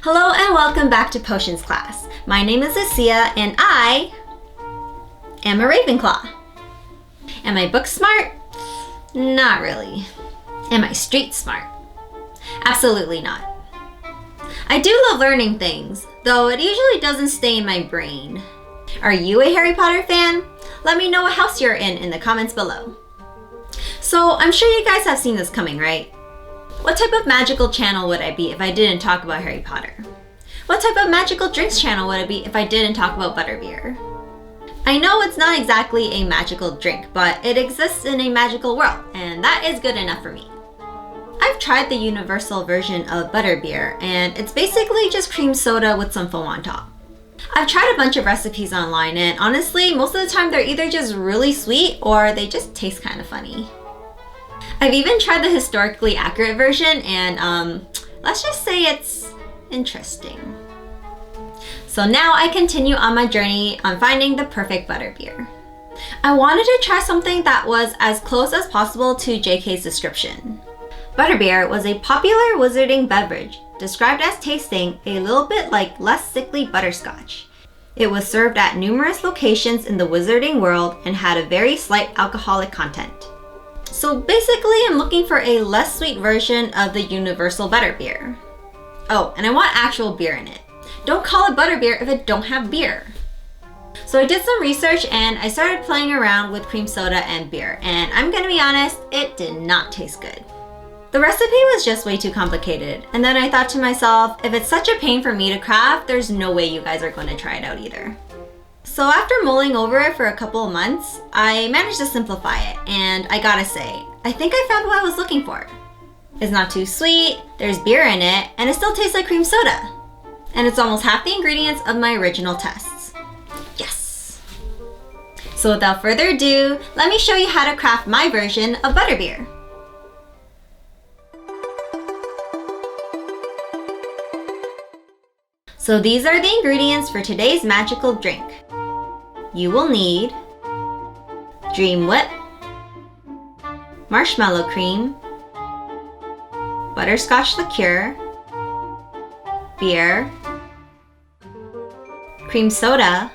Hello and welcome back to Potions class. My name is Lucia and I am a Ravenclaw. Am I book smart? Not really. Am I street smart? Absolutely not. I do love learning things, though it usually doesn't stay in my brain. Are you a Harry Potter fan? Let me know what house you're in the comments below. So I'm sure you guys have seen this coming, right? What type of magical channel would I be if I didn't talk about Harry Potter? What type of magical drinks channel would it be if I didn't talk about Butterbeer? I know it's not exactly a magical drink, but it exists in a magical world, and that is good enough for me. I've tried the universal version of Butterbeer, and it's basically just cream soda with some foam on top. I've tried a bunch of recipes online, and honestly, most of the time they're either just really sweet or they just taste kind of funny. I've even tried the historically accurate version, and let's just say it's interesting. So now I continue on my journey on finding the perfect butterbeer. I wanted to try something that was as close as possible to JK's description. Butterbeer was a popular wizarding beverage, described as tasting a little bit like less sickly butterscotch. It was served at numerous locations in the wizarding world and had a very slight alcoholic content. So basically, I'm looking for a less sweet version of the universal butterbeer. Oh, and I want actual beer in it. Don't call it butterbeer if it don't have beer. So I did some research and I started playing around with cream soda and beer, and I'm gonna be honest, it did not taste good. The recipe was just way too complicated, and then I thought to myself, if it's such a pain for me to craft, there's no way you guys are going to try it out either. So after mulling over it for a couple of months, I managed to simplify it, and I gotta say, I think I found what I was looking for. It's not too sweet, there's beer in it, and it still tastes like cream soda. And it's almost half the ingredients of my original tests. Yes! So without further ado, let me show you how to craft my version of butterbeer. So these are the ingredients for today's magical drink. You will need Dream Whip, marshmallow cream, butterscotch liqueur, beer, cream soda,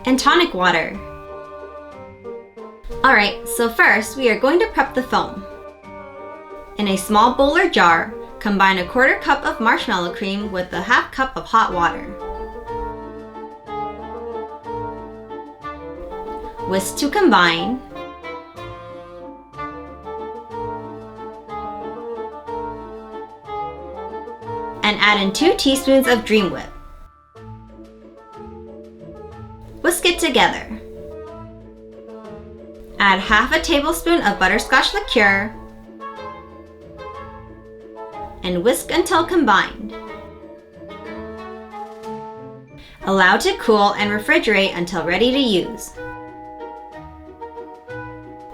and tonic water. Alright, so first we are going to prep the foam. In a small bowl or jar, combine a 1/4 cup of marshmallow cream with a 1/2 cup of hot water. Whisk to combine. And add in 2 teaspoons of Dream Whip. Whisk it together. Add 1/2 tablespoon of butterscotch liqueur and whisk until combined. Allow to cool and refrigerate until ready to use.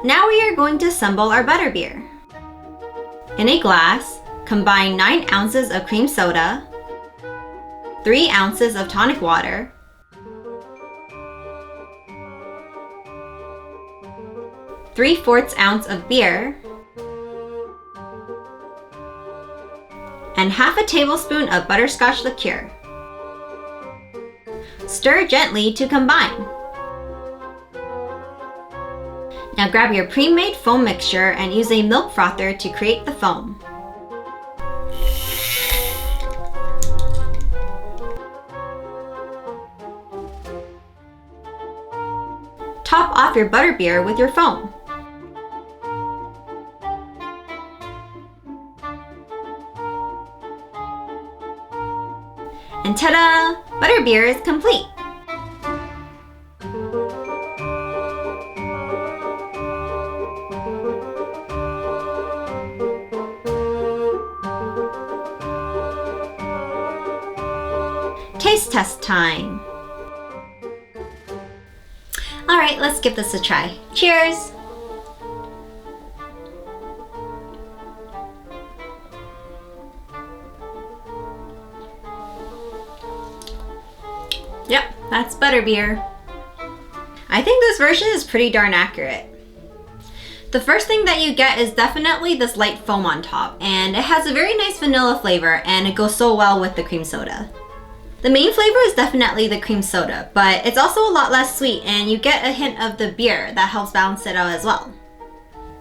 Now we are going to assemble our butterbeer. In a glass, combine 9 ounces of cream soda, 3 ounces of tonic water, 3/4 ounce of beer, and 1/2 tablespoon of butterscotch liqueur. Stir gently to combine. Now grab your pre-made foam mixture and use a milk frother to create the foam. Top off your butterbeer with your foam. And ta-da! Butterbeer is complete! Taste test time! Alright, let's give this a try. Cheers! Yep, that's butterbeer. I think this version is pretty darn accurate. The first thing that you get is definitely this light foam on top, and it has a very nice vanilla flavor and it goes so well with the cream soda. The main flavor is definitely the cream soda, but it's also a lot less sweet and you get a hint of the beer that helps balance it out as well.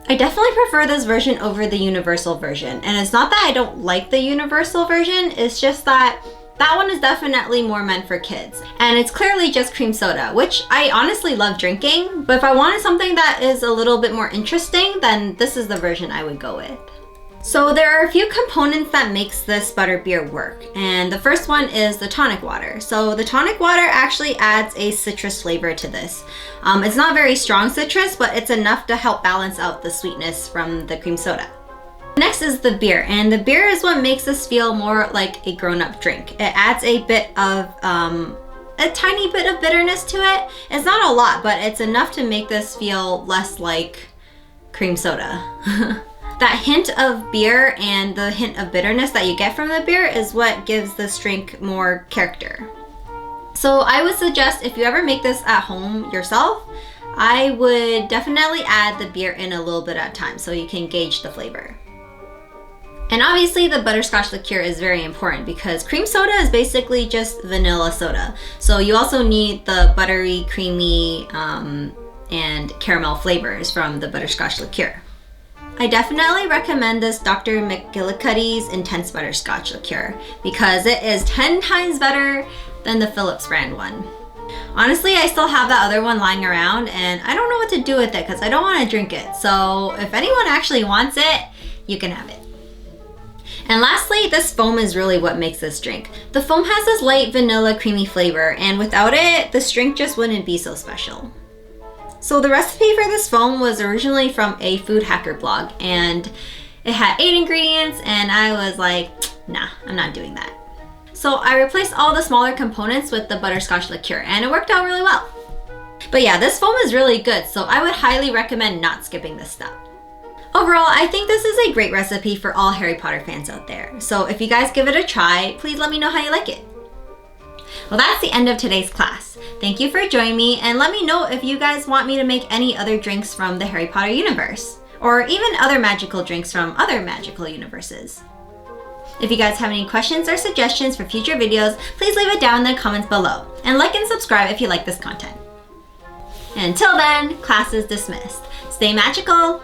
I definitely prefer this version over the universal version, and it's not that I don't like the universal version, it's just that that one is definitely more meant for kids. And it's clearly just cream soda, which I honestly love drinking, but if I wanted something that is a little bit more interesting, then this is the version I would go with. So there are a few components that makes this butterbeer work, and the first one is the tonic water. So the tonic water actually adds a citrus flavor to this. It's not very strong citrus, but it's enough to help balance out the sweetness from the cream soda. Next is the beer, and the beer is what makes this feel more like a grown-up drink. It adds a bit of, a tiny bit of bitterness to it. It's not a lot, but it's enough to make this feel less like cream soda. That hint of beer and the hint of bitterness that you get from the beer is what gives this drink more character. So I would suggest if you ever make this at home yourself, I would definitely add the beer in a little bit at a time so you can gauge the flavor. And obviously the butterscotch liqueur is very important because cream soda is basically just vanilla soda. So you also need the buttery, creamy, and caramel flavors from the butterscotch liqueur. I definitely recommend this Dr. McGillicuddy's Intense Butterscotch Liqueur because it is 10 times better than the Phillips brand one. Honestly, I still have that other one lying around and I don't know what to do with it because I don't want to drink it. So if anyone actually wants it, you can have it. And lastly, this foam is really what makes this drink. The foam has this light vanilla creamy flavor, and without it, this drink just wouldn't be so special. So the recipe for this foam was originally from a food hacker blog, and it had 8 ingredients, and I was like, nah, I'm not doing that. So I replaced all the smaller components with the butterscotch liqueur, and it worked out really well. But yeah, this foam is really good, so I would highly recommend not skipping this step. Overall, I think this is a great recipe for all Harry Potter fans out there. So if you guys give it a try, please let me know how you like it. Well, that's the end of today's class. Thank you for joining me, and let me know if you guys want me to make any other drinks from the Harry Potter universe, or even other magical drinks from other magical universes. If you guys have any questions or suggestions for future videos, please leave it down in the comments below, and like and subscribe if you like this content. And until then, class is dismissed. Stay magical!